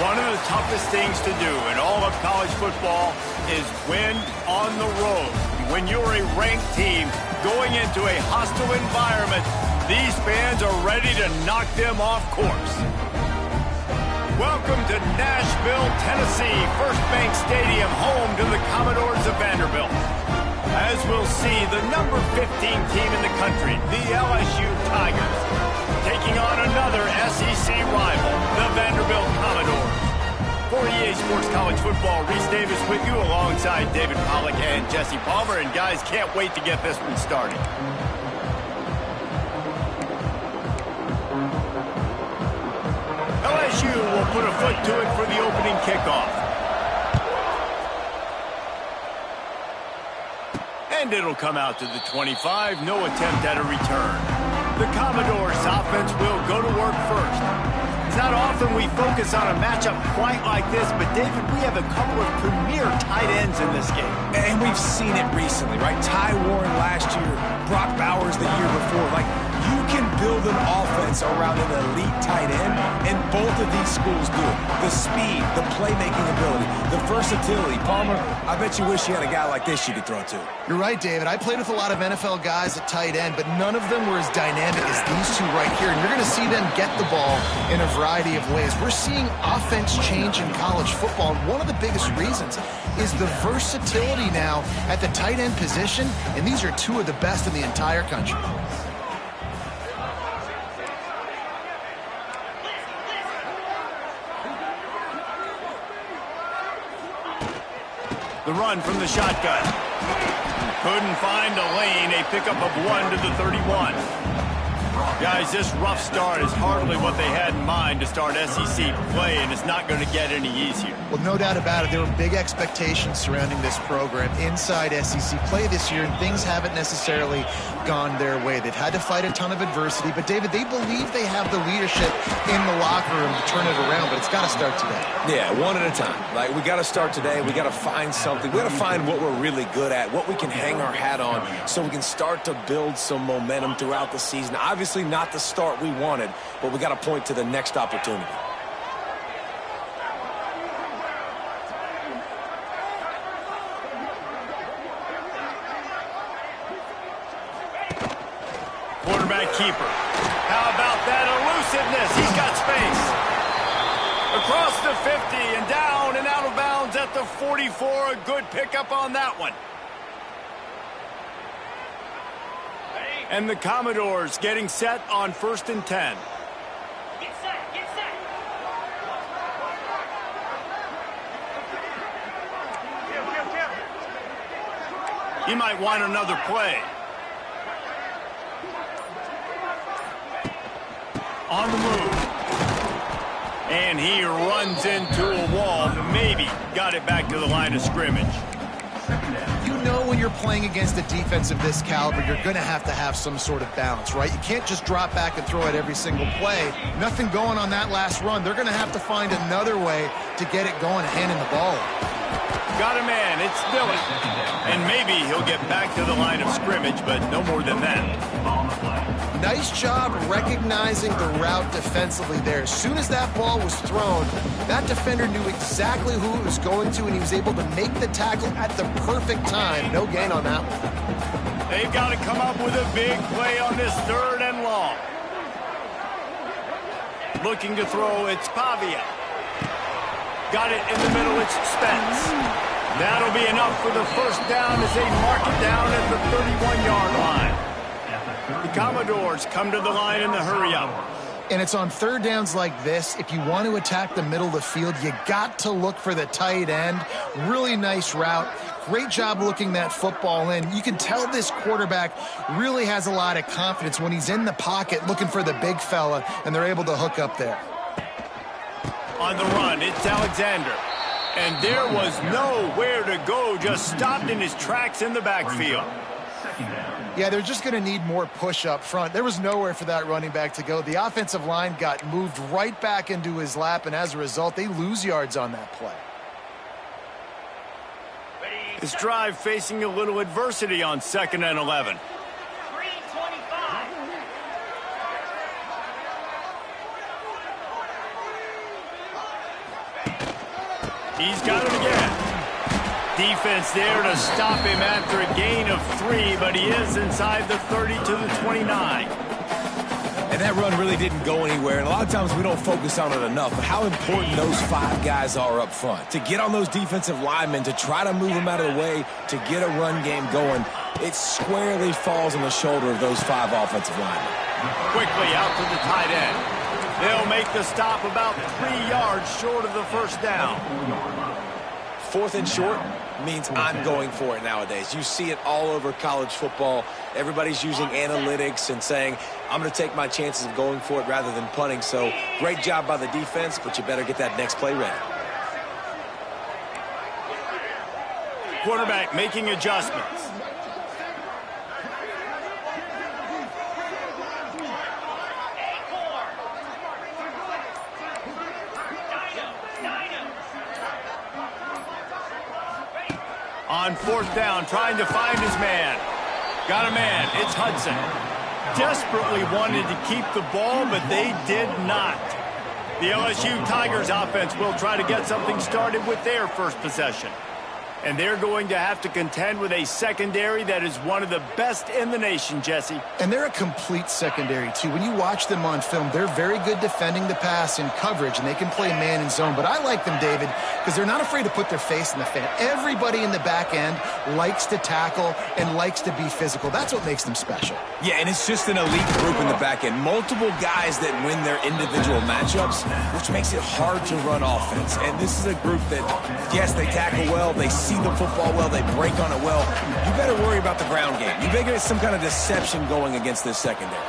One of the toughest things to do in all of college football is win on the road. When you're a ranked team going into a hostile environment, these fans are ready to knock them off course. Welcome to Nashville, Tennessee, First Bank Stadium, home to the Commodores of Vanderbilt. As we'll see, the number 15 team in the country, the LSU Tigers, taking on another SEC rival, the Vanderbilt Commodores. For EA Sports College Football, Reese Davis with you alongside David Pollack and Jesse Palmer. And guys, can't wait to get this one started. LSU will put a foot to it for the opening kickoff. And it'll come out to the 25. No attempt at a return. The Commodores offense will go to work first. It's not often we focus on a matchup quite like this, but David, we have a couple of premier tight ends in this game. And we've seen it recently, right? Ty Warren last year, Brock Bowers the year before. Like, you can build an offense around an elite tight end, and both of these schools do it. The speed, the playmaking ability, the versatility. Palmer, I bet you wish you had a guy like this you could throw to. You're right, David. I played with a lot of NFL guys at tight end, but none of them were as dynamic as these two right here. And you're going to see them get the ball in a variety of ways. We're seeing offense change in college football, and one of the biggest reasons is the versatility now at the tight end position, and these are two of the best in the entire country. The run from the shotgun. Couldn't find a lane. A pickup of 1 to the 31. Guys, this rough start is hardly what they had in mind to start SEC play, and it's not going to get any easier. Well, no doubt about it. There were big expectations surrounding this program inside SEC play this year, and things haven't necessarily gone their way. They've had to fight a ton of adversity, but, David, they believe they have the leadership in the locker room to turn it around, but it's got to start today. Yeah, one at a time. Like, we got to start today. We got to find something. We got to find what we're really good at, what we can hang our hat on, so we can start to build some momentum throughout the season. Obviously, not the start we wanted, but we got to point to the next opportunity. Quarterback keeper. How about that elusiveness? He's got space. Across the 50 and down and out of bounds at the 44. A good pickup on that one. And the Commodores getting set on 1st and 10. Get set, get set. He might want another play. On the move. And he runs into a wall. Maybe got it back to the line of scrimmage. You know when you're playing against a defense of this caliber, you're going to have some sort of balance, right? You can't just drop back and throw it every single play. Nothing going on that last run. They're going to have to find another way to get it going, handing the ball off. Got a man. It's Dillon. And maybe he'll get back to the line of scrimmage, but no more than that. Nice job recognizing the route defensively there. As soon as that ball was thrown, that defender knew exactly who it was going to, and he was able to make the tackle at the perfect time. No gain on that one. They've got to come up with a big play on this 3rd and long. Looking to throw, it's Pavia. Got it in the middle, it's Spence. That'll be enough for the first down as they mark it down at the 31-yard line. The Commodores come to the line in the hurry-up. And it's on 3rd downs like this. If you want to attack the middle of the field, you got to look for the tight end. Really nice route. Great job looking that football in. You can tell this quarterback really has a lot of confidence when he's in the pocket looking for the big fella, and they're able to hook up there. On the run, it's Alexander. And there was nowhere to go, just stopped in his tracks in the backfield. Yeah, they're just going to need more push up front. There was nowhere for that running back to go. The offensive line got moved right back into his lap, and as a result, they lose yards on that play. This drive facing a little adversity on 2nd and 11. 3:25. He's got it again. Defense there to stop him after a gain of 3, but he is inside the 30 to the 29. And that run really didn't go anywhere, and a lot of times we don't focus on it enough, but how important those 5 guys are up front. To get on those defensive linemen, to try to move them out of the way, to get a run game going, it squarely falls on the shoulder of those 5 offensive linemen. Quickly out to the tight end. They'll make the stop about 3 yards short of the first down. 4th and short means I'm going for it nowadays. You see it all over college football. Everybody's using analytics and saying, I'm going to take my chances of going for it rather than punting. So great job by the defense, but you better get that next play ready. Quarterback making adjustments. On 4th down, trying to find his man. Got a man. It's Hudson. Desperately wanted to keep the ball, but they did not. The LSU Tigers offense will try to get something started with their first possession. And they're going to have to contend with a secondary that is one of the best in the nation, Jesse. And they're a complete secondary, too. When you watch them on film, they're very good defending the pass in coverage, and they can play man and zone. But I like them, David, because they're not afraid to put their face in the fan. Everybody in the back end likes to tackle and likes to be physical. That's what makes them special. Yeah, and it's just an elite group in the back end. Multiple guys that win their individual matchups, which makes it hard to run offense. And this is a group that, yes, they tackle well, they see the football well, they break on it well. You better worry about the ground game. You better get some kind of deception going against this secondary.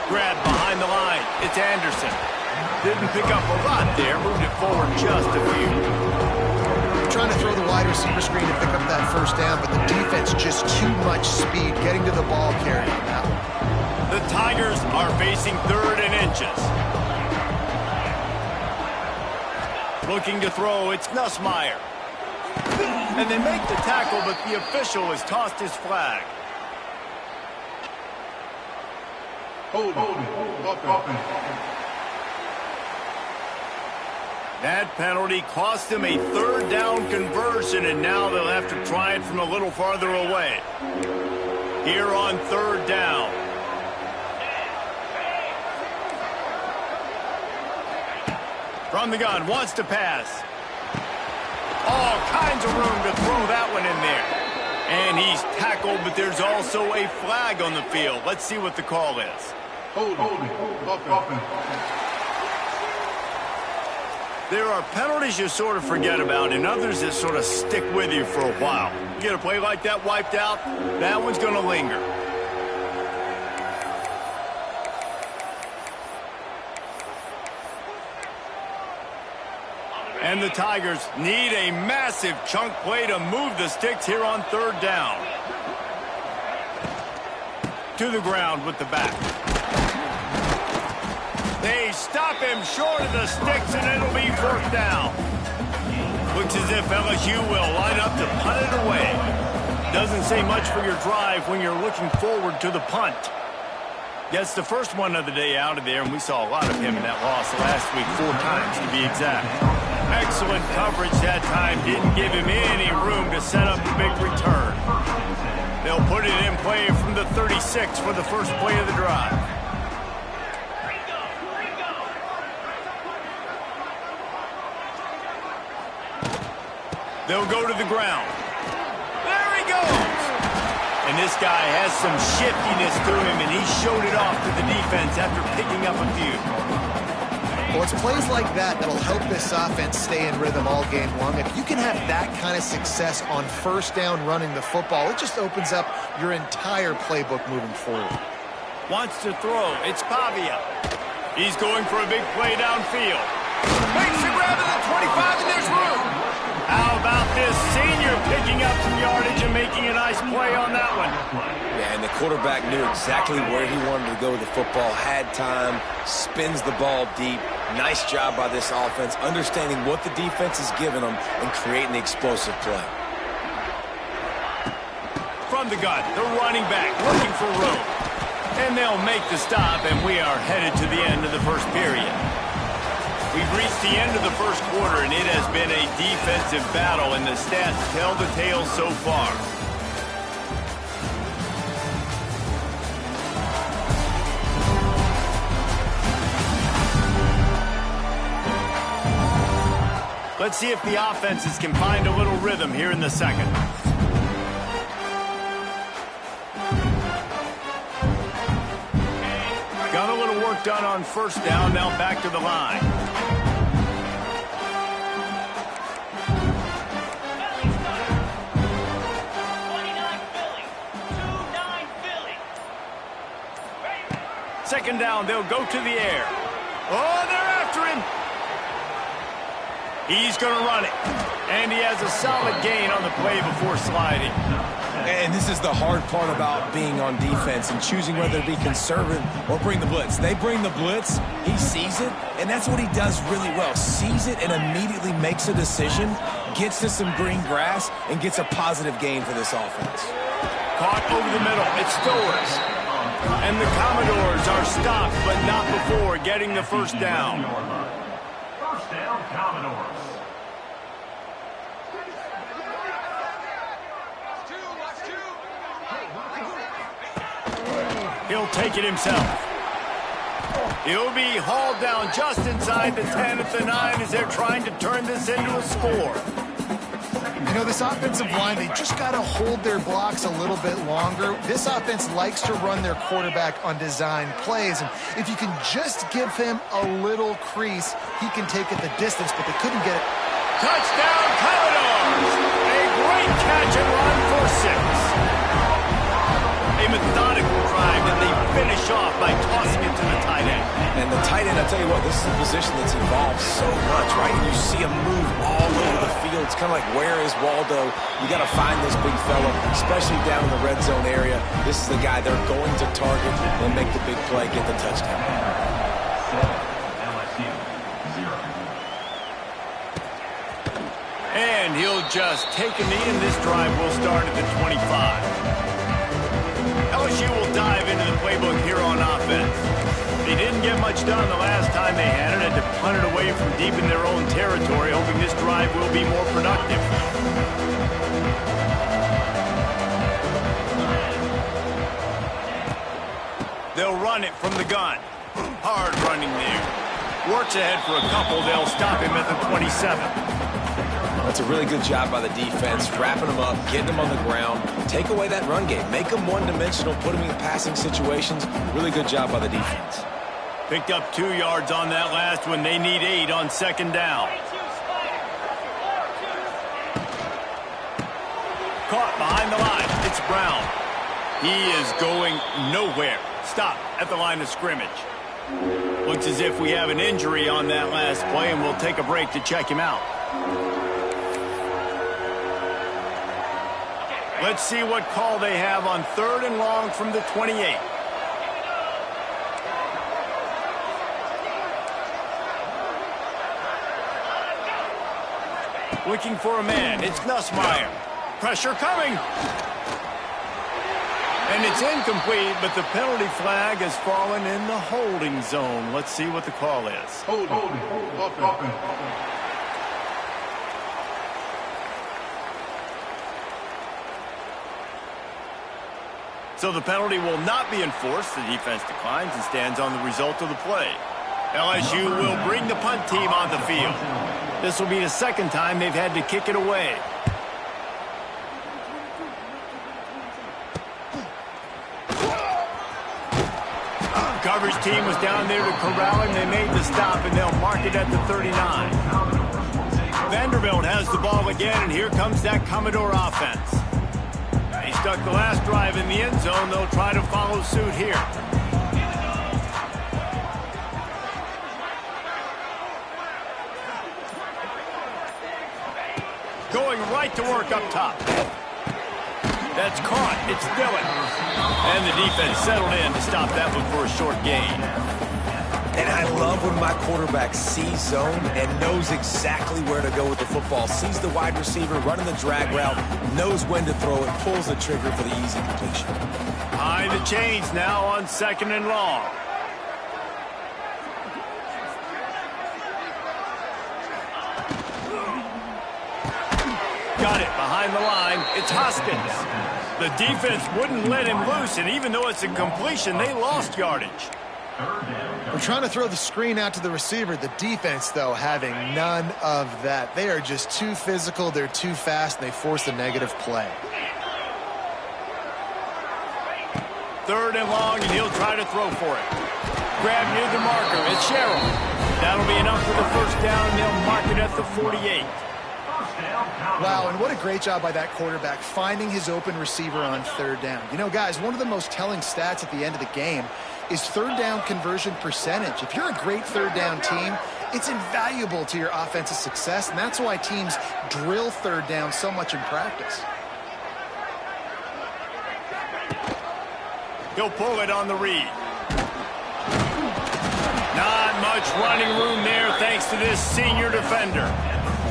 Grab behind the line. It's Anderson. Didn't pick up a lot there. Moved it forward just a few. Trying to throw the wide receiver screen to pick up that first down, but the defense just too much speed getting to the ball carrier on that one. The Tigers are facing 3rd and inches. Looking to throw, it's Nussmeier. And they make the tackle, but the official has tossed his flag. Hold. That penalty cost them a 3rd down conversion, and now they'll have to try it from a little farther away. Here on 3rd down. From the gun, wants to pass. All kinds of room to throw that one in there. And he's tackled, but there's also a flag on the field. Let's see what the call is. Hold. There are penalties you sort of forget about and others that sort of stick with you for a while. You get a play like that wiped out, that one's going to linger. And the Tigers need a massive chunk play to move the sticks here on 3rd down. To the ground with the back. They stop him short of the sticks, and it'll be 4th down. Looks as if LSU will line up to punt it away. Doesn't say much for your drive when you're looking forward to the punt. Gets the first one of the day out of there, and we saw a lot of him in that loss last week, 4 times to be exact. Excellent coverage that time. Didn't give him any room to set up a big return. They'll put it in play from the 36 for the first play of the drive. They'll go to the ground. There he goes! And this guy has some shiftiness to him, and he showed it off to the defense after picking up a few. Well, it's plays like that that'll help this offense stay in rhythm all game long. If you can have that kind of success on 1st down running the football, it just opens up your entire playbook moving forward. Wants to throw. It's Pavia. He's going for a big play downfield. Makes the grab at the 25, and there's room. How about this senior picking up some yardage and making a nice play on that one? Yeah, and the quarterback knew exactly where he wanted to go with the football, had time, spins the ball deep. Nice job by this offense, understanding what the defense is giving them and creating the explosive play. From the gun, the running back looking for room. And they'll make the stop, and we are headed to the end of the first period. We've reached the end of the first quarter, and it has been a defensive battle, and the stats tell the tale so far. Let's see if the offenses can find a little rhythm here in the second. Got a little work done on first down, now back to the line. Second down, they'll go to the air. Oh, they're after him. He's going to run it. And he has a solid gain on the play before sliding. And this is the hard part about being on defense and choosing whether to be conservative or bring the blitz. They bring the blitz, he sees it, and that's what he does really well. Sees it and immediately makes a decision, gets to some green grass, and gets a positive gain for this offense. Caught over the middle. It's Stowers. And the Commodores are stopped, but not before getting the first down. First down, Commodores. He'll take it himself. He'll be hauled down just inside the 10 at the 9 as they're trying to turn this into a score. You know, this offensive line, they just got to hold their blocks a little bit longer. This offense likes to run their quarterback on design plays. And if you can just give him a little crease, he can take it the distance, but they couldn't get it. Touchdown, Commodores! A great catch and run for 6. A methodical drive that they finish off by tossing it to the tight end. And the tight end, I'll tell you what, this is a position that's evolved so much, right? And you see him move all over the field. It's kind of like, where is Waldo? You got to find this big fella, especially down in the red zone area. This is the guy they're going to target and make the big play, get the touchdown. LSU, 0. And he'll just take a knee, and this drive will start at the 25. LSU will dive into the playbook here on offense. They didn't get much done the last time they had it, and to punt it away from deep in their own territory, hoping this drive will be more productive. They'll run it from the gun. Hard running there. Works ahead for a couple. They'll stop him at the 27. That's a really good job by the defense, wrapping them up, getting them on the ground, take away that run game, make them one-dimensional, put them in passing situations. Really good job by the defense. Picked up 2 yards on that last one. They need 8 on second down. Caught behind the line. It's Brown. He is going nowhere. Stop at the line of scrimmage. Looks as if we have an injury on that last play, and we'll take a break to check him out. Let's see what call they have on 3rd and long from the 28. Looking for a man. It's Nussmeier. Pressure coming. And it's incomplete, but the penalty flag has fallen in the holding zone. Let's see what the call is. Holding. Offense. So the penalty will not be enforced. The defense declines and stands on the result of the play. LSU will bring the punt team on the field. This will be the second time they've had to kick it away. Coverage team was down there to corral him. They made the stop, and they'll mark it at the 39. Vanderbilt has the ball again, and here comes that Commodore offense. He stuck the last drive in the end zone. They'll try to follow suit here. Going right to work up top. That's caught. It's Dillon. And the defense settled in to stop that one for a short gain. And I love when my quarterback sees zone and knows exactly where to go with the football. Sees the wide receiver running the drag route, knows when to throw it, pulls the trigger for the easy completion. High the chains now on 2nd and long. got it behind the line. It's Hoskins. The defense wouldn't let him loose, and even though it's a completion, they lost yardage. We're trying to throw the screen out to the receiver. The defense, though, having none of that. They are just too physical. They're too fast, and they force a negative play. 3rd and long, and he'll try to throw for it. Grab near the marker. It's Sherrill. That'll be enough for the first down, and they'll mark it at the 48. Wow, and what a great job by that quarterback finding his open receiver on 3rd down. You know, guys, one of the most telling stats at the end of the game is 3rd down conversion percentage. If you're a great 3rd down team, it's invaluable to your offensive success, and that's why teams drill 3rd down so much in practice. He'll pull it on the read. Not much running room there thanks to this senior defender.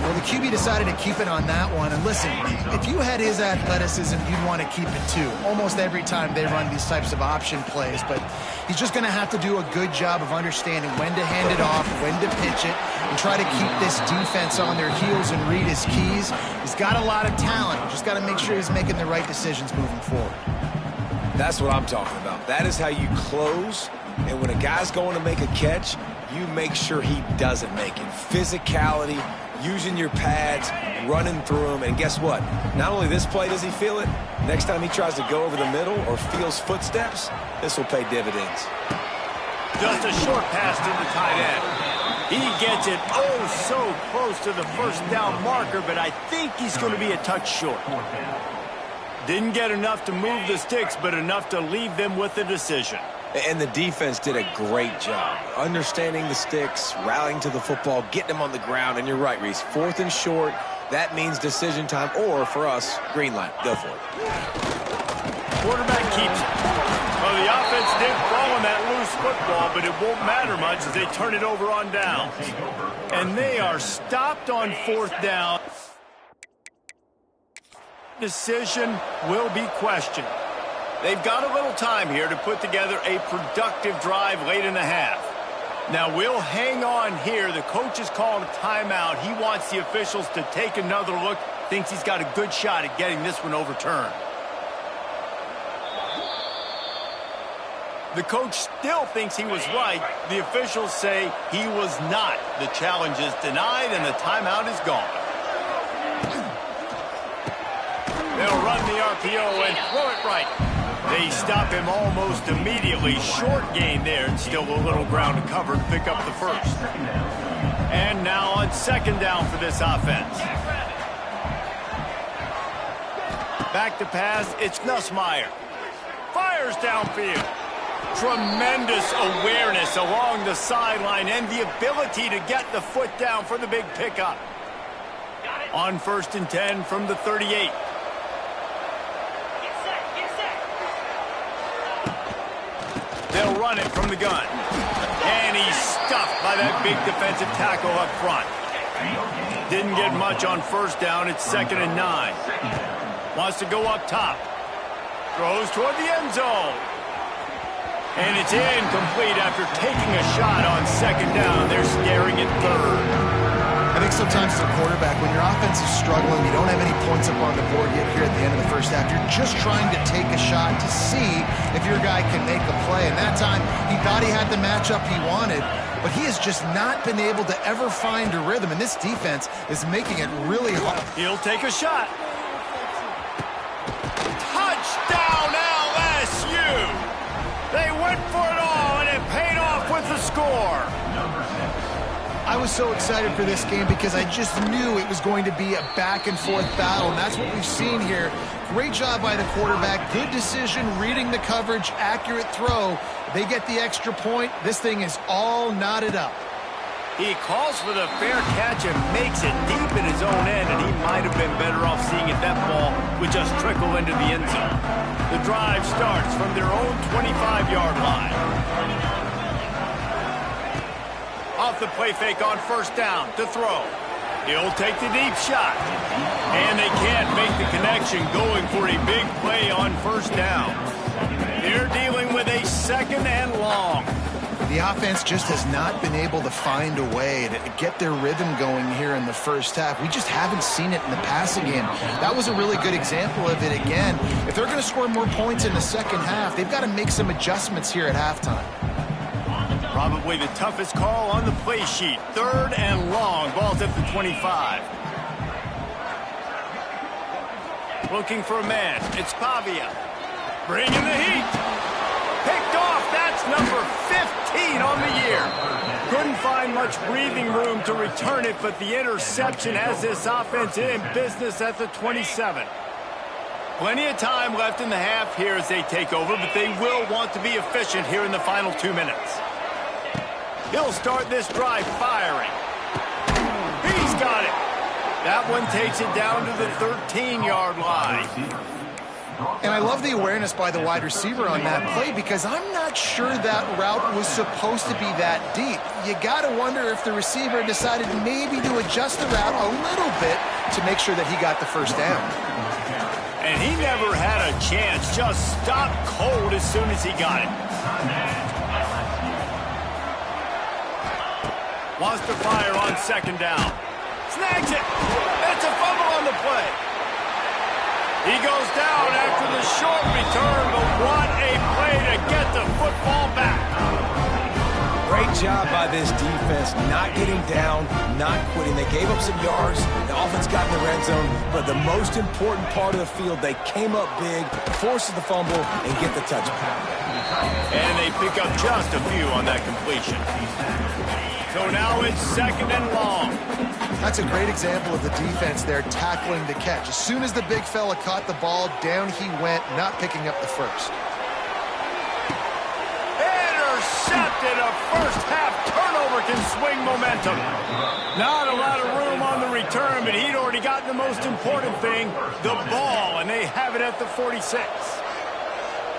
Well, the QB decided to keep it on that one. And listen, if you had his athleticism, you'd want to keep it too. Almost every time they run these types of option plays. But he's just going to have to do a good job of understanding when to hand it off, when to pitch it, and try to keep this defense on their heels and read his keys. He's got a lot of talent. Just got to make sure he's making the right decisions moving forward. That's what I'm talking about. That is how you close. And when a guy's going to make a catch, you make sure he doesn't make it. Physicality, using your pads, running through them. And guess what? Not only this play does he feel it, next time he tries to go over the middle or feels footsteps, this will pay dividends. Just a short pass to the tight end. He gets it so close to the first down marker, but I think he's going to be a touch short. Didn't get enough to move the sticks, but enough to leave them with the decision. And the defense did a great job understanding the sticks, rallying to the football, getting them on the ground. And you're right, Reese, 4th and short, that means decision time, or for us, green light. Go for it. Quarterback keeps it. Well, the offense did fall on that loose football, but it won't matter much as they turn it over on down. And they are stopped on 4th down. Decision will be questioned. They've got a little time here to put together a productive drive late in the half. Now, we'll hang on here. The coach is calling a timeout. He wants the officials to take another look. Thinks he's got a good shot at getting this one overturned. The coach still thinks he was right. The officials say he was not. The challenge is denied, and the timeout is gone. They'll run the RPO and throw it right. They stop him almost immediately. Short gain there, and still a little ground to cover to pick up the first. And now on 2nd down for this offense. Back to pass, it's Nussmeier. Fires downfield. Tremendous awareness along the sideline and the ability to get the foot down for the big pickup. On 1st and 10 from the 38. They'll run it from the gun. And he's stuffed by that big defensive tackle up front. Didn't get much on 1st down. It's 2nd and 9. Wants to go up top. Throws toward the end zone. And it's incomplete after taking a shot on 2nd down. They're staring at 3rd. I think sometimes as a quarterback, when your offense is struggling, you don't have any points up on the board yet here at the end of the first half. You're just trying to take a shot to see if your guy can make a play. And that time, he thought he had the matchup he wanted, but he has just not been able to ever find a rhythm. And this defense is making it really hard. He'll take a shot. Touchdown, LSU! They went for it all, and it paid off with the score. I was so excited for this game because I just knew it was going to be a back-and-forth battle, and that's what we've seen here. Great job by the quarterback. Good decision, reading the coverage, accurate throw. They get the extra point. This thing is all knotted up. He calls for the fair catch and makes it deep in his own end, and he might have been better off seeing it that ball would just trickle into the end zone. The drive starts from their own 25-yard line. Off the play fake on 1st down to throw. He'll take the deep shot. And they can't make the connection going for a big play on 1st down. They're dealing with a 2nd and long. The offense just has not been able to find a way to get their rhythm going here in the first half. We just haven't seen it in the passing game. That was a really good example of it again. If they're going to score more points in the second half, they've got to make some adjustments here at halftime. Probably the toughest call on the play sheet. 3rd and long. Ball's at the 25. Looking for a man. It's Pavia. Bringing the heat. Picked off. That's number 15 on the year. Couldn't find much breathing room to return it, but the interception has this offense in business at the 27. Plenty of time left in the half here as they take over, but they will want to be efficient here in the final 2 minutes. He'll start this drive firing. He's got it. That one takes it down to the 13-yard line. And I love the awareness by the wide receiver on that play because I'm not sure that route was supposed to be that deep. You got to wonder if the receiver decided maybe to adjust the route a little bit to make sure that he got the first down. And he never had a chance. Just stopped cold as soon as he got it. Wants to fire on 2nd down. Snags it. It's a fumble on the play. He goes down after the short return, but what a play to get the football back. Great job by this defense, not getting down, not quitting. They gave up some yards. The offense got in the red zone, but the most important part of the field, they came up big, forced the fumble, and get the touchdown. And they pick up just a few on that completion. So now it's 2nd and long. That's a great example of the defense there tackling the catch. As soon as the big fella caught the ball, down he went, not picking up the first. Intercepted. A first-half turnover can swing momentum. Not a lot of room on the return, but he'd already gotten the most important thing, the ball, and they have it at the 46.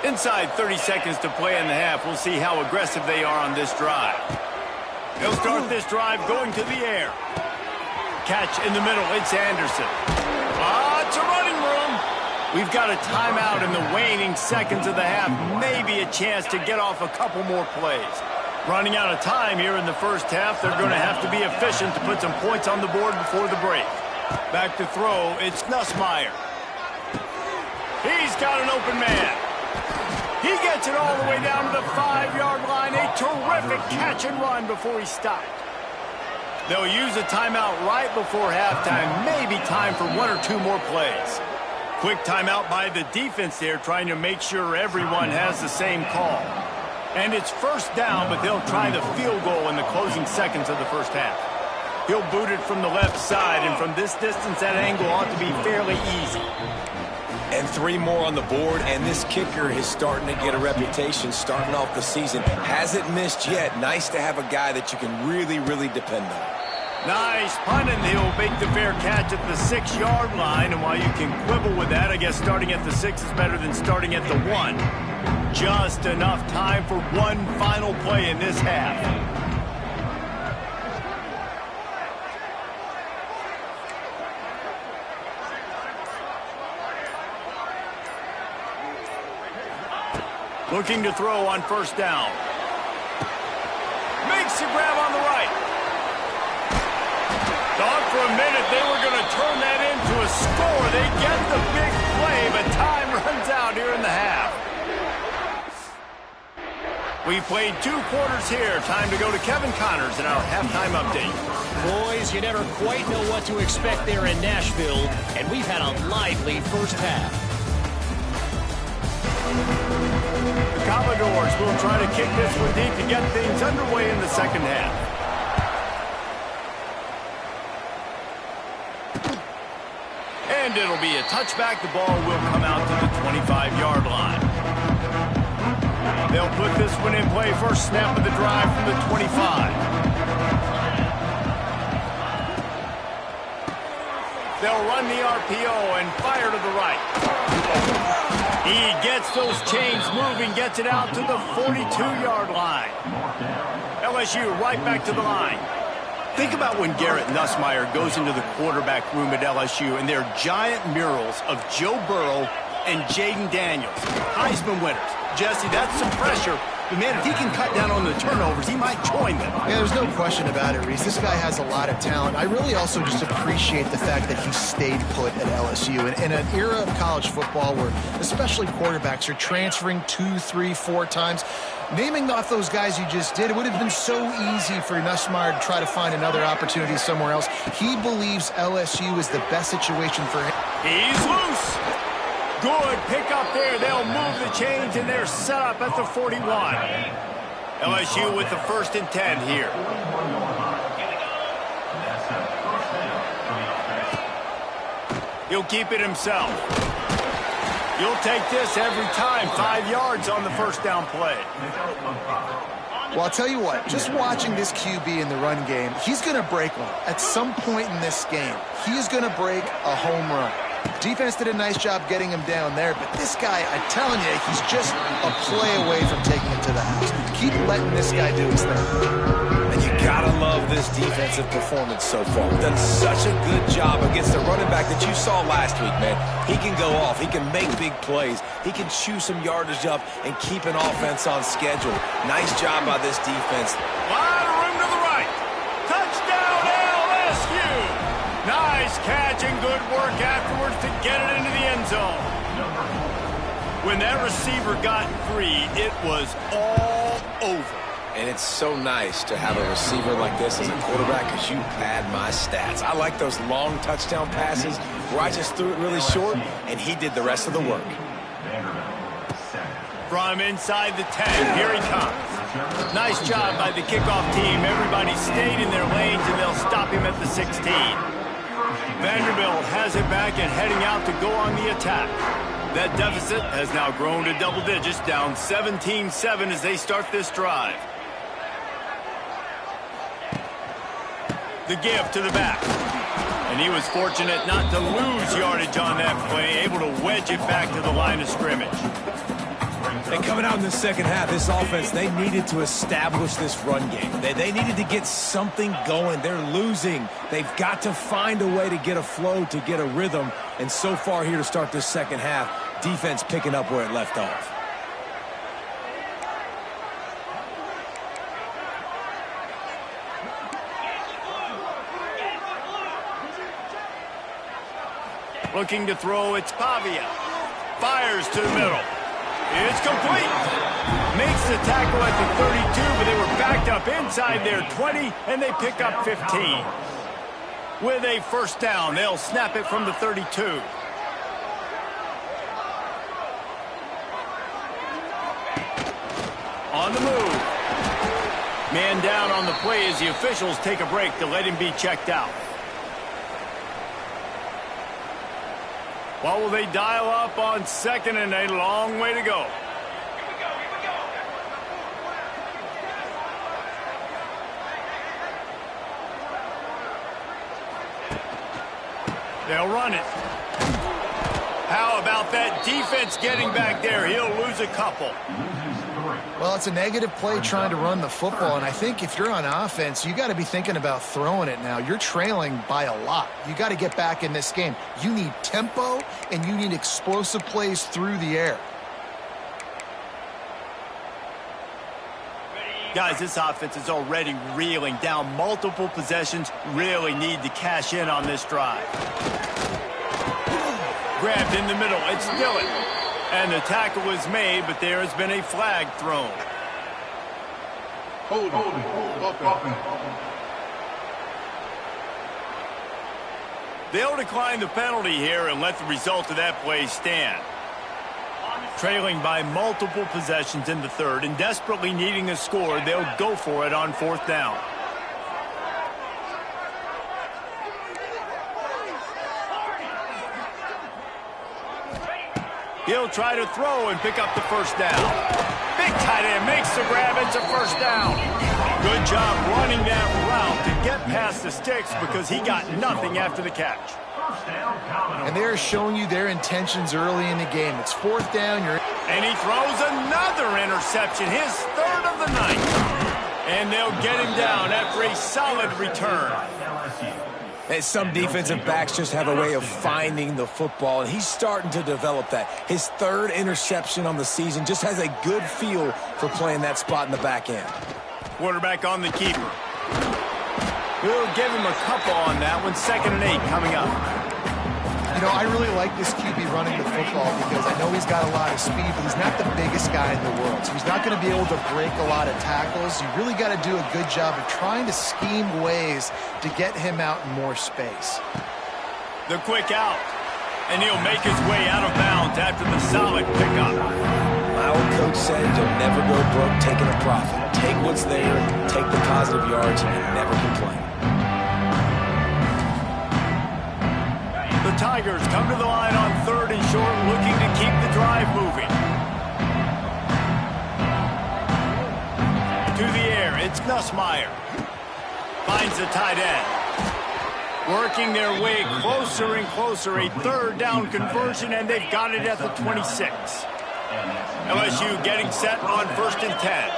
Inside 30 seconds to play in the half. We'll see how aggressive they are on this drive. They'll start this drive going to the air. Catch in the middle. It's Anderson. It's a running room. We've got a timeout in the waning seconds of the half. Maybe a chance to get off a couple more plays. Running out of time here in the first half. They're going to have to be efficient to put some points on the board before the break. Back to throw. It's Nussmeier. He's got an open man. He gets it all the way down to the 5-yard line. A terrific catch and run before he stopped. They'll use a timeout right before halftime. Maybe time for 1 or 2 more plays. Quick timeout by the defense there, trying to make sure everyone has the same call. And it's 1st down, but they'll try the field goal in the closing seconds of the first half. He'll boot it from the left side, and from this distance, that angle ought to be fairly easy. And 3 more on the board, and this kicker is starting to get a reputation starting off the season. Hasn't missed yet. Nice to have a guy that you can really, really depend on. Nice punt, and he'll make the fair catch at the 6-yard line. And while you can quibble with that, I guess starting at the 6 is better than starting at the 1. Just enough time for one final play in this half. Looking to throw on 1st down. Makes the grab on the right. Thought for a minute they were going to turn that into a score. They get the big play, but time runs out here in the half. We played 2 quarters here. Time to go to Kevin Connors in our halftime update. Boys, you never quite know what to expect there in Nashville, and we've had a lively first half. The Commodores will try to kick this one deep to get things underway in the second half. And it'll be a touchback. The ball will come out to the 25-yard line. They'll put this one in play. First snap of the drive from the 25. They'll run the RPO and fire to the right. He gets those chains moving, gets it out to the 42-yard line. LSU right back to the line. Think about when Garrett Nussmeier goes into the quarterback room at LSU and there are giant murals of Joe Burrow and Jaden Daniels, Heisman winners. Jesse, that's some pressure, But, man, if he can cut down on the turnovers, he might join them. Yeah, there's no question about it, Reese. This guy has a lot of talent. I really also just appreciate the fact that he stayed put at LSU. In an era of college football where especially quarterbacks are transferring 2, 3, 4 times, naming off those guys you just did, it would have been so easy for Nussmeier to try to find another opportunity somewhere else. He believes LSU is the best situation for him. He's loose. Good pick up there. They'll move the chains, and they're set up at the 41. LSU with the 1st and 10 here. He'll keep it himself. You'll take this every time. 5 yards on the 1st down play. Well, I'll tell you what, just watching this QB in the run game, he's going to break one. At some point in this game, he is going to break a home run. Defense did a nice job getting him down there, but this guy, I'm telling you, he's just a play away from taking it to the house. Keep letting this guy do his thing. And you gotta love this defensive performance so far. We've done such a good job against the running back that you saw last week, man. He can go off. He can make big plays. He can chew some yardage up and keep an offense on schedule. Nice job by this defense. Wide room to the right. Touchdown, LSU. Nice catch and good work afterwards to get it into the end zone. When that receiver got free, it was all over. And it's so nice to have a receiver like this as a quarterback because you pad my stats. I like those long touchdown passes where I just threw it really short and he did the rest of the work. From inside the 10, here he comes. Nice job by the kickoff team. Everybody stayed in their lanes and they'll stop him at the 16. Vanderbilt has it back and heading out to go on the attack. That deficit has now grown to double digits, down 17-7 as they start this drive. The give to the back. And he was fortunate not to lose yardage on that play, able to wedge it back to the line of scrimmage. And coming out in the second half, this offense, they needed to establish this run game. They needed to get something going. They're losing. They've got to find a way to get a flow, to get a rhythm. And so far here to start this second half, defense picking up where it left off. Looking to throw, it's Pavia. Fires to the middle. It's complete. Makes the tackle at the 32, but they were backed up inside their 20, and they pick up 15. With a 1st down, they'll snap it from the 32. On the move. Man down on the play as the officials take a break to let him be checked out. What will they dial up on 2nd and a long way to go? They'll run it. How about that defense getting back there? He'll lose a couple. Well, it's a negative play trying to run the football, and I think if you're on offense, you got to be thinking about throwing it now. You're trailing by a lot. You got to get back in this game. You need tempo, and you need explosive plays through the air. Guys, this offense is already reeling down multiple possessions. Really need to cash in on this drive. Grabbed in the middle. It's Dillon. And the tackle was made, but there has been a flag thrown. Hold on. They'll decline the penalty here and let the result of that play stand. Trailing by multiple possessions in the 3rd and desperately needing a score, they'll go for it on 4th down. He'll try to throw and pick up the 1st down. Big tight end makes the grab. It's a 1st down. Good job running that route to get past the sticks because he got nothing after the catch. And they're showing you their intentions early in the game. It's 4th down. And he throws another interception, his 3rd of the night. And they'll get him down after a solid return. And some defensive backs just have a way of finding the football, and he's starting to develop that. His third interception on the season, just has a good feel for playing that spot in the back end. Quarterback on the keeper. We'll give him a couple on that one. 2nd and 8 coming up. You know, I really like this QB running the football because I know he's got a lot of speed, but he's not the biggest guy in the world. So he's not going to be able to break a lot of tackles. You really got to do a good job of trying to scheme ways to get him out in more space. The quick out. And he'll make his way out of bounds after the solid pickup. My old coach said you'll never go broke taking a profit. Take what's there, take the positive yards, and never complain. The Tigers come to the line on 3rd and short, looking to keep the drive moving. To the air, it's Nussmeier. Finds the tight end. Working their way closer and closer. A 3rd down conversion, and they've got it at the 26. LSU getting set on 1st and 10.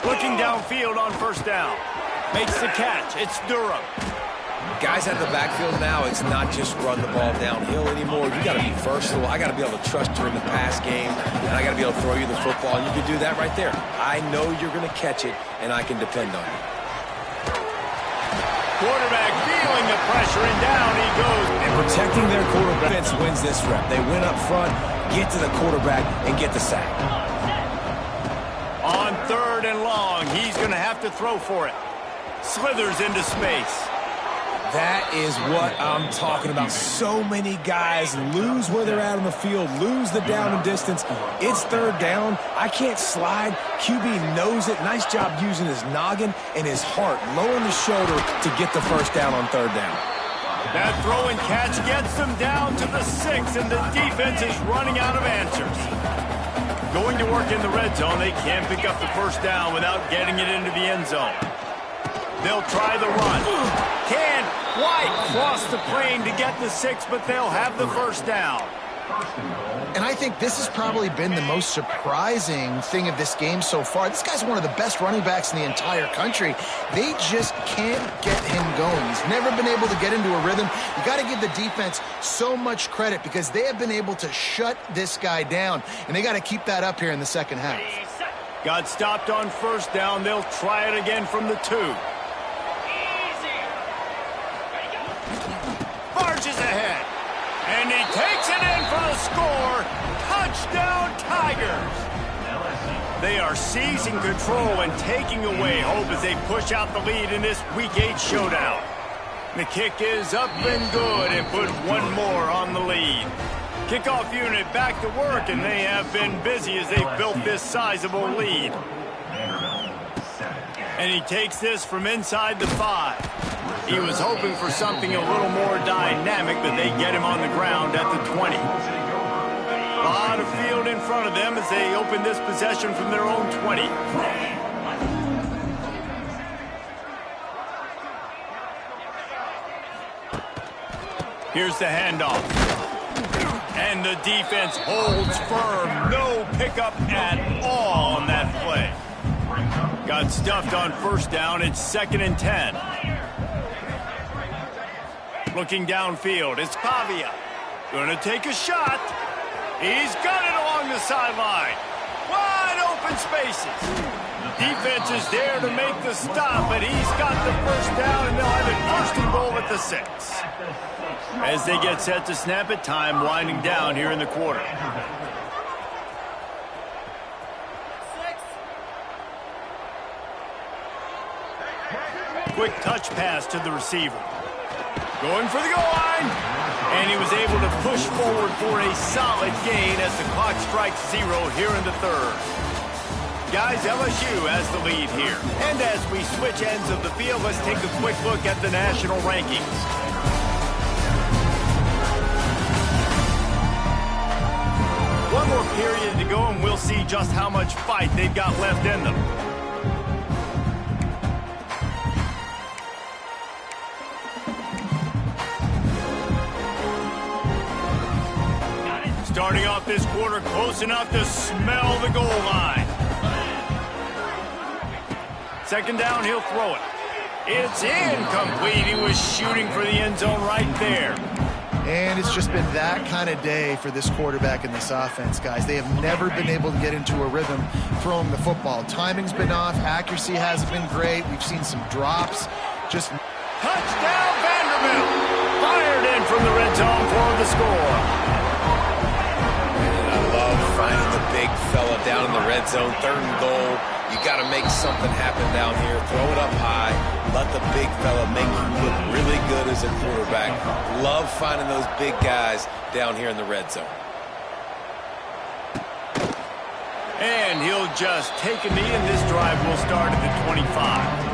Looking downfield on 1st down. Makes the catch. It's Durham. Guys at the backfield now, it's not just run the ball downhill anymore. You got to be versatile. I got to be able to trust you in the pass game, and I got to be able to throw you the football, and you can do that right there. I know you're going to catch it, and I can depend on you. Quarterback feeling the pressure, and down he goes. And protecting their quarterback wins this rep. They win up front, get to the quarterback, and get the sack. On 3rd and long, he's going to have to throw for it. Slithers into space. That is what I'm talking about. So many guys lose where they're at on the field, lose the down and distance. It's 3rd down. I can't slide. QB knows it. Nice job using his noggin and his heart, lowering the shoulder to get the 1st down on 3rd down. That throw and catch gets them down to the 6, and the defense is running out of answers. Going to work in the red zone, they can't pick up the 1st down without getting it into the end zone. They'll try the run. Can White cross the plane to get the 6, but they'll have the 1st down. And I think this has probably been the most surprising thing of this game so far. This guy's one of the best running backs in the entire country. They just can't get him going. He's never been able to get into a rhythm. You got to give the defense so much credit because they have been able to shut this guy down, and they got to keep that up here in the 2nd half. Got stopped on 1st down. They'll try it again from the 2. Marches ahead. And he takes it in for the score. Touchdown, Tigers. They are seizing control and taking away hope as they push out the lead in this Week 8 showdown. The kick is up and good and put one more on the lead. Kickoff unit back to work, and they have been busy as they've built this sizable lead. And he takes this from inside the 5. He was hoping for something a little more dynamic, but they get him on the ground at the 20. A lot of field in front of them as they open this possession from their own 20. Here's the handoff. And the defense holds firm. No pickup at all on that play. Got stuffed on 1st down. It's 2nd and 10. Looking downfield, it's Pavia. Gonna take a shot. He's got it along the sideline. Wide open spaces. Defense is there to make the stop, but he's got the 1st down, and they'll have it 1st and goal at the 6. As they get set to snap it, time winding down here in the quarter. Quick touch pass to the receiver. Going for the goal line. And he was able to push forward for a solid gain as the clock strikes 0 here in the 3rd. Guys, LSU has the lead here. And as we switch ends of the field, let's take a quick look at the national rankings. One more period to go, and we'll see just how much fight they've got left in them. Starting off this quarter close enough to smell the goal line. 2nd down, he'll throw it. It's incomplete. He was shooting for the end zone right there. And it's just been that kind of day for this quarterback and this offense, guys. They have never been able to get into a rhythm throwing the football. Timing's been off. Accuracy hasn't been great. We've seen some drops. Just touchdown, Vanderbilt. Fired in from the red zone for the score. And I love finding the big fella down in the red zone. 3rd and goal. You got to make something happen down here. Throw it up high. Let the big fella make you look really good as a quarterback. Love finding those big guys down here in the red zone. And he'll just take a knee, and this drive will start at the 25.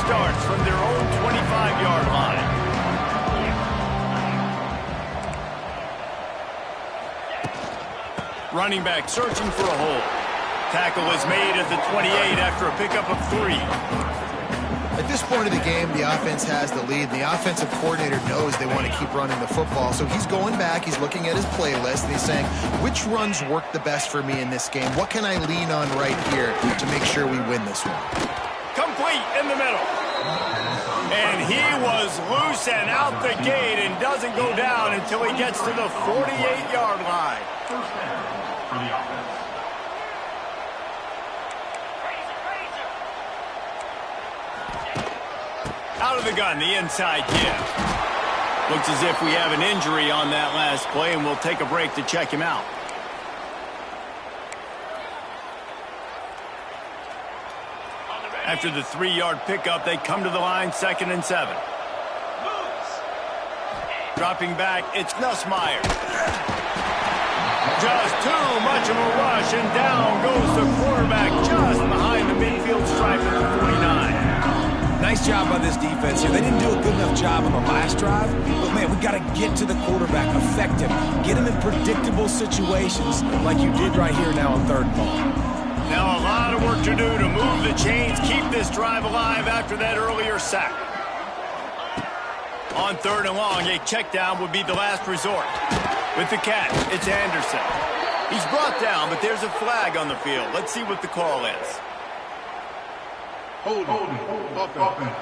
Starts from their own 25-yard line. Running back searching for a hole. Tackle is made at the 28 after a pickup of 3. At this point of the game, the offense has the lead. The offensive coordinator knows they want to keep running the football. So he's going back, he's looking at his playlist, and he's saying, which runs work the best for me in this game? What can I lean on right here to make sure we win this one? Complete in the middle. And he was loose and out the gate and doesn't go down until he gets to the 48-yard line. First down for the offense. Out of the gun, the inside give. Looks as if we have an injury on that last play, and we'll take a break to check him out. After the 3-yard pickup, they come to the line, 2nd and 7. Dropping back, it's Nussmeier. Just too much of a rush, and down goes the quarterback just behind the midfield stripe at the 49. Nice job by this defense here. They didn't do a good enough job on the last drive, but, man, we got to get to the quarterback, affect him, get him in predictable situations like you did right here now on 3rd and long. Now a lot of work to do to move the chains, keep this drive alive after that earlier sack. On 3rd and long, a check down would be the last resort. With the catch, it's Anderson. He's brought down, but there's a flag on the field. Let's see what the call is. Holding. Offense.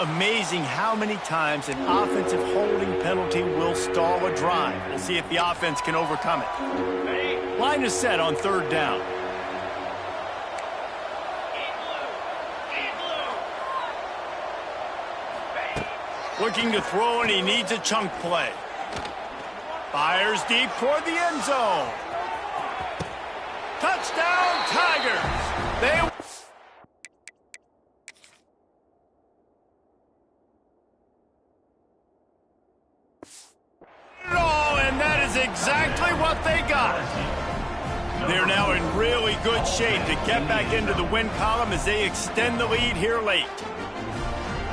Amazing how many times an offensive holding penalty will stall a drive. We'll see if the offense can overcome it. Line is set on 3rd down. Looking to throw, and he needs a chunk play. Fires deep toward the end zone. Touchdown, Tigers! They... and that is exactly what they got. They're now in really good shape to get back into the win column as they extend the lead here late.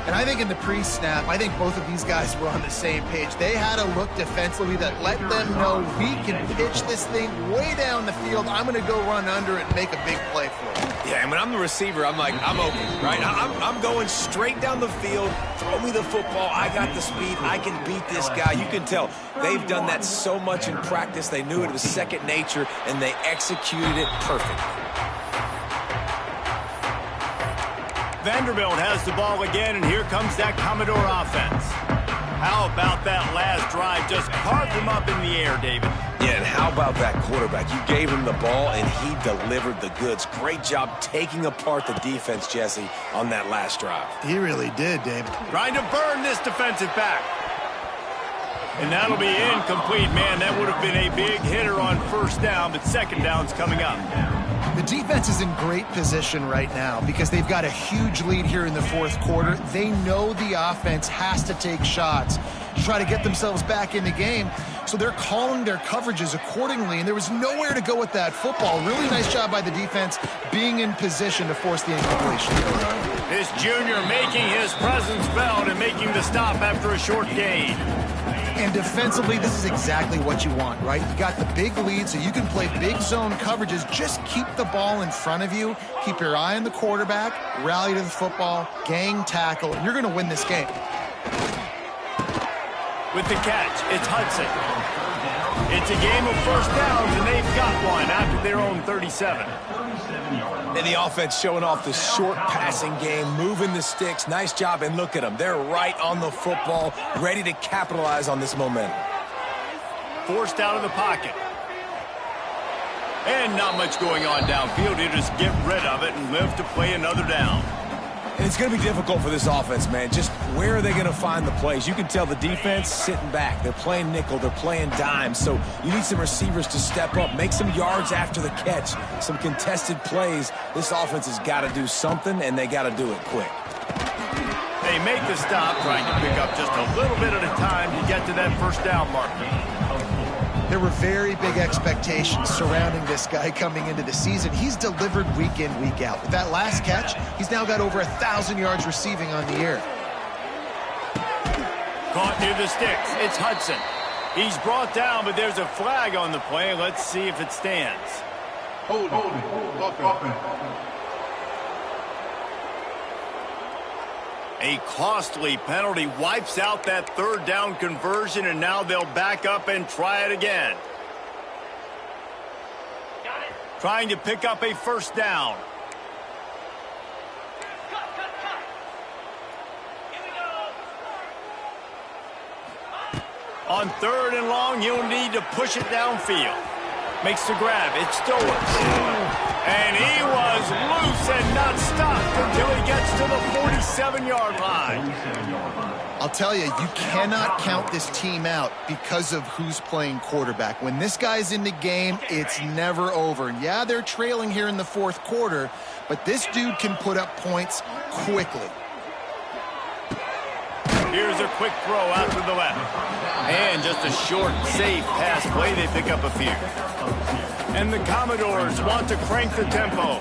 And I think in the pre-snap, I think both of these guys were on the same page. They had a look defensively that let them know we can pitch this thing way down the field. I'm going to go run under it and make a big play for it. Yeah, and when I'm the receiver, I'm like, I'm open, right? I'm going straight down the field. Throw me the football. I got the speed. I can beat this guy. You can tell they've done that so much in practice. They knew it was second nature, and they executed it perfectly. Vanderbilt has the ball again, and here comes that Commodore offense. How about that last drive? Just carved him up in the air, David. Yeah, and how about that quarterback? You gave him the ball, and he delivered the goods. Great job taking apart the defense, Jesse, on that last drive. He really did, Dave. Trying to burn this defensive back. And that'll be incomplete. Man, that would have been a big hitter on 1st down, but 2nd down's coming up. The defense is in great position right now because they've got a huge lead here in the 4th quarter. They know the offense has to take shots to try to get themselves back in the game. So they're calling their coverages accordingly, and there was nowhere to go with that football. Really nice job by the defense being in position to force the incompletion. This junior making his presence felt and making the stop after a short gain. And defensively, this is exactly what you want, right? You got the big lead, so you can play big zone coverages. Just keep the ball in front of you. Keep your eye on the quarterback. Rally to the football. Gang tackle. And you're going to win this game. With the catch, it's Hudson. It's a game of first downs, and they've got one after their own 37. And the offense showing off the short passing game, moving the sticks. Nice job, and look at them. They're right on the football, ready to capitalize on this momentum. Forced out of the pocket. And not much going on downfield. You just get rid of it and live to play another down. And it's going to be difficult for this offense, man. Just where are they going to find the plays? You can tell the defense sitting back. They're playing nickel. They're playing dime. So you need some receivers to step up, make some yards after the catch, some contested plays. This offense has got to do something, and they got to do it quick. They make the stop, trying to pick up just a little bit at a time to get to that first down marker. There were very big expectations surrounding this guy coming into the season. He's delivered week in, week out. With that last catch, he's now got over 1,000 yards receiving on the year. Caught near the sticks. It's Hudson. He's brought down, but there's a flag on the play. Let's see if it stands. Hold offense. A costly penalty wipes out that third down conversion, and now they'll back up and try it again. Got it. Trying to pick up a first down. Cut. Here we go. On third and long, you'll need to push it downfield. Makes the grab. It's Stowers. And he was loose and not stopped until he gets to the 47-yard line. I'll tell you, you cannot count this team out because of who's playing quarterback. When this guy's in the game, it's never over. And yeah, they're trailing here in the fourth quarter, but this dude can put up points quickly. Here's a quick throw out to the left. And just a short, safe pass play. They pick up a few. And the Commodores want to crank the tempo.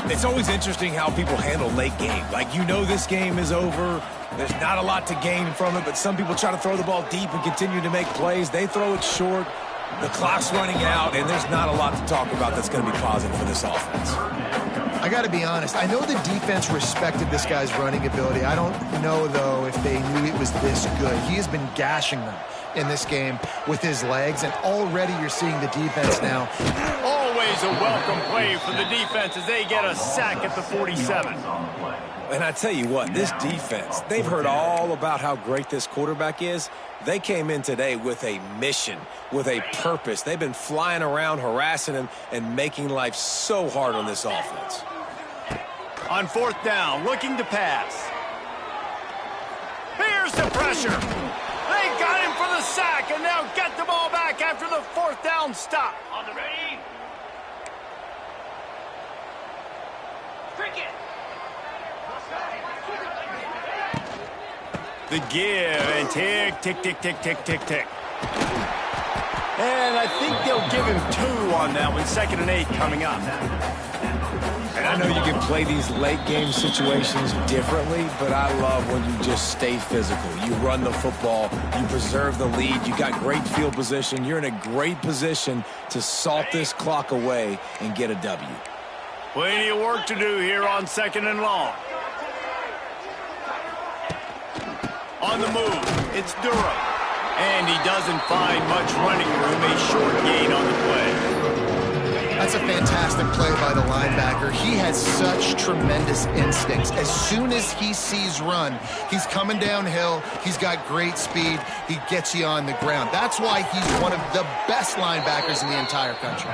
It's always interesting how people handle late game. Like, you know this game is over. There's not a lot to gain from it, but some people try to throw the ball deep and continue to make plays. They throw it short. The clock's running out, and there's not a lot to talk about that's going to be positive for this offense. I got to be honest. I know the defense respected this guy's running ability. I don't know, though, if they knew it was this good. He has been gashing them in this game with his legs, and already you're seeing the defense now. Always a welcome play for the defense as they get a sack at the 47. And I tell you what, this defense, they've heard all about how great this quarterback is. They came in today with a mission, with a purpose. They've been flying around, harassing him, and making life so hard on this offense. On fourth down, looking to pass. Here's the pressure. They got him for the sack, and now get the ball back after the fourth down stop. On the ready. Cricket. The give and tick, tick, tick, tick, tick, tick, tick. And I think they'll give him 2 on that one. 2nd and 8 coming up. And I know you can play these late game situations differently, but I love when you just stay physical. You run the football, you preserve the lead, you got great field position. You're in a great position to salt this clock away and get a W. Plenty of work to do here on 2nd and long. On the move, it's Durham. And he doesn't find much running room, a short gain on the play. That's a fantastic play by the linebacker. He has such tremendous instincts. As soon as he sees run, he's coming downhill. He's got great speed. He gets you on the ground. That's why he's one of the best linebackers in the entire country.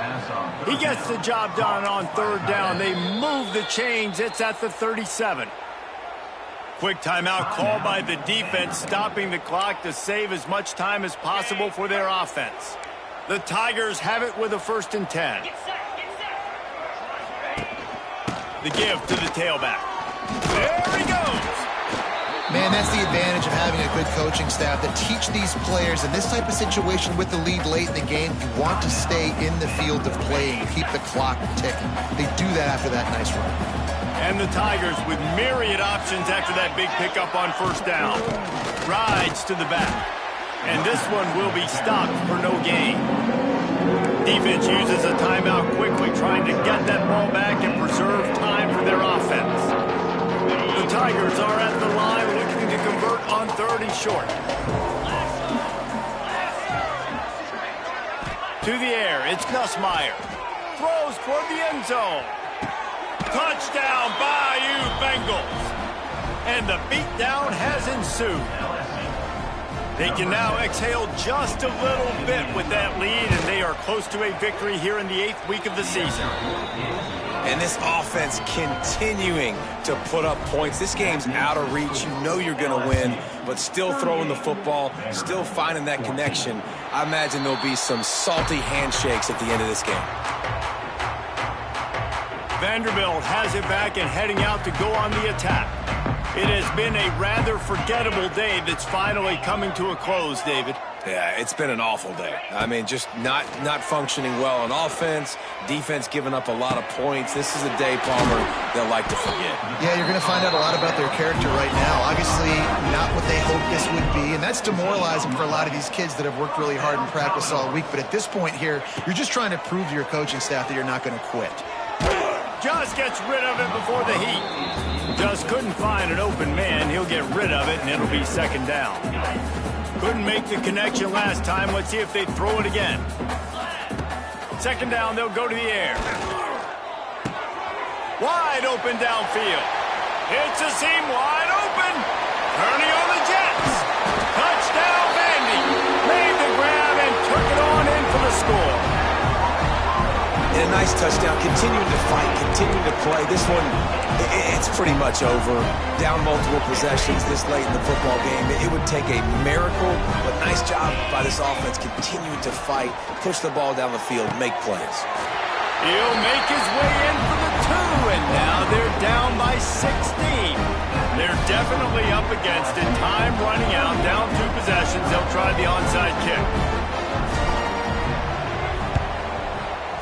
He gets the job done on third down. They move the chains. It's at the 37. Quick timeout called by the defense, stopping the clock to save as much time as possible for their offense. The Tigers have it with a 1st and 10. Get set. The give to the tailback. There he goes. Man, that's the advantage of having a good coaching staff that teach these players in this type of situation with the lead late in the game. You want to stay in the field of play and keep the clock ticking. They do that after that nice run. And the Tigers with myriad options after that big pickup on 1st down. Rides to the back. And this one will be stopped for no gain. Defense uses a timeout quickly, trying to get that ball back and preserve time for their offense. The Tigers are at the line looking to convert on 3rd and short. To the air, it's Nussmeier. Throws toward the end zone. Touchdown, Bayou Bengals. And the beatdown has ensued. They can now exhale just a little bit with that lead, and they are close to a victory here in the 8th week of the season. And this offense continuing to put up points. This game's out of reach. You know you're going to win, but still throwing the football, still finding that connection. I imagine there'll be some salty handshakes at the end of this game. Vanderbilt has it back and heading out to go on the attack. It has been a rather forgettable day that's finally coming to a close, David. Yeah, it's been an awful day. I mean, just not functioning well on offense, defense giving up a lot of points. This is a day, Palmer, they'll like to forget. Yeah, you're going to find out a lot about their character right now. Obviously, not what they hoped this would be, and that's demoralizing for a lot of these kids that have worked really hard in practice all week. But at this point here, you're just trying to prove to your coaching staff that you're not going to quit. Just gets rid of it before the heat. Just couldn't find an open man. He'll get rid of it, and it'll be 2nd down. Couldn't make the connection last time. Let's see if they throw it again. 2nd down, they'll go to the air. Wide open downfield. It's a seam wide open. Turning on the Jets. Touchdown, Vandy. Made the grab and took it on in for the score. And a nice touchdown, continuing to fight, continuing to play. This one, it's pretty much over. Down multiple possessions this late in the football game. It would take a miracle, but nice job by this offense continuing to fight, push the ball down the field, make plays. He'll make his way in for the 2, and now they're down by 16. They're definitely up against it. Time running out, down 2 possessions. They'll try the onside kick.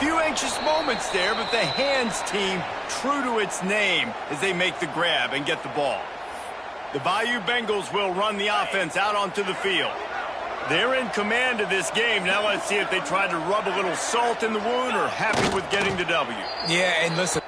Few anxious moments there, but the hands team true to its name as they make the grab and get the ball. The Bayou Bengals will run the offense out onto the field. They're in command of this game. Now let's see if they try to rub a little salt in the wound or happy with getting the W. Yeah, and listen,